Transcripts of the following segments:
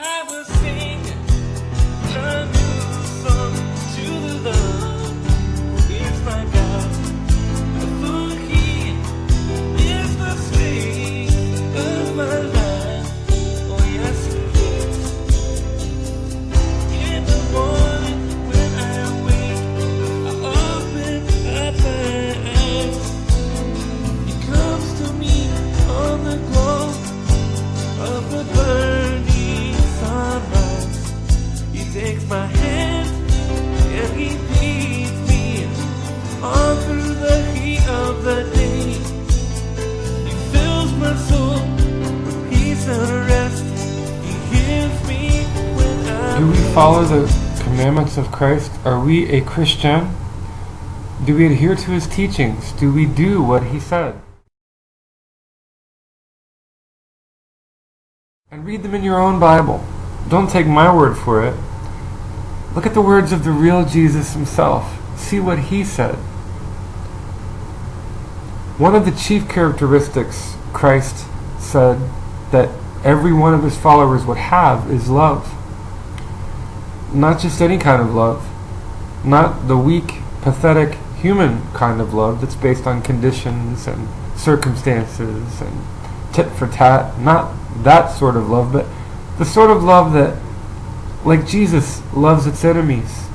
I will sing a new song to the Lord. He's my God, for He is the strength of my life. Oh yes, it is. In the morning when I wake, I open up my eyes. He comes to me on the glow of the burning sunrise. He takes my hand and He leads me on through the heat of the day. He fills my soul with peace and rest. He hears me when I'm Do we follow the commandments of Christ? Are we a Christian? Do we adhere to His teachings? Do we do what He said? And read them in your own Bible. Don't take my word for it. Look at the words of the real Jesus Himself. See what He said. One of the chief characteristics Christ said that every one of His followers would have is love. Not just any kind of love. Not the weak, pathetic, human kind of love that's based on conditions and circumstances and tit for tat. Not that sort of love, but the sort of love that, like Jesus, loves its enemies,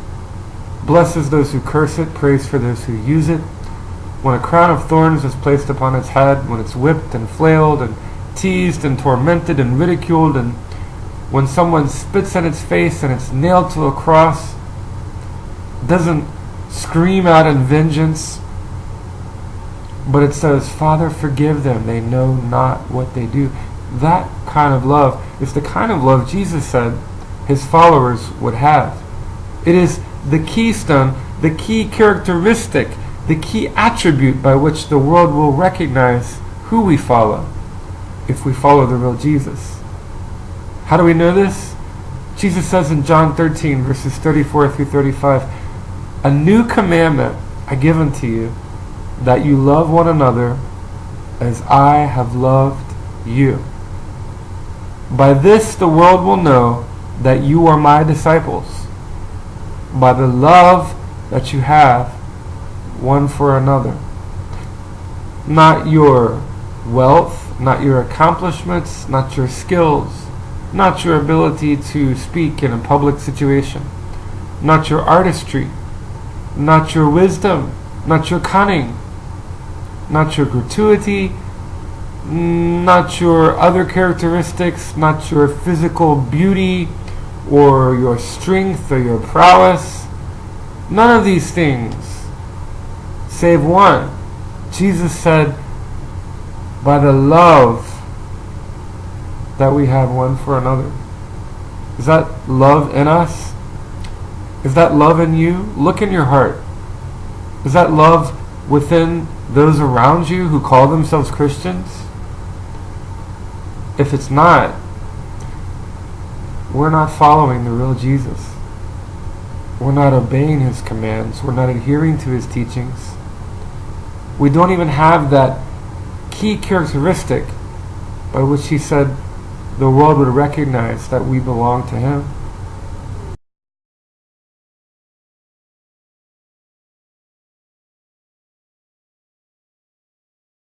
blesses those who curse it, prays for those who use it. When a crown of thorns is placed upon its head, when it's whipped and flailed and teased and tormented and ridiculed, and when someone spits in its face and it's nailed to a cross, doesn't scream out in vengeance, but it says, Father, forgive them, they know not what they do. That kind of love is the kind of love Jesus said His followers would have. It is the keystone, the key characteristic, the key attribute by which the world will recognize who we follow if we follow the real Jesus. How do we know this? Jesus says in John 13, verses 34 through 35, a new commandment I give unto you, that you love one another as I have loved you. By this the world will know that you are my disciples, by the love that you have one for another. Not your wealth, not your accomplishments, not your skills, not your ability to speak in a public situation, not your artistry, not your wisdom, not your cunning, not your gratuity, not your other characteristics, not your physical beauty or your strength or your prowess. None of these things, save one. Jesus said, by the love that we have one for another. Is that love in us? Is that love in you? Look in your heart. Is that love within those around you who call themselves Christians? If it's not, we're not following the real Jesus. We're not obeying His commands. We're not adhering to His teachings. We don't even have that key characteristic by which He said the world would recognize that we belong to Him.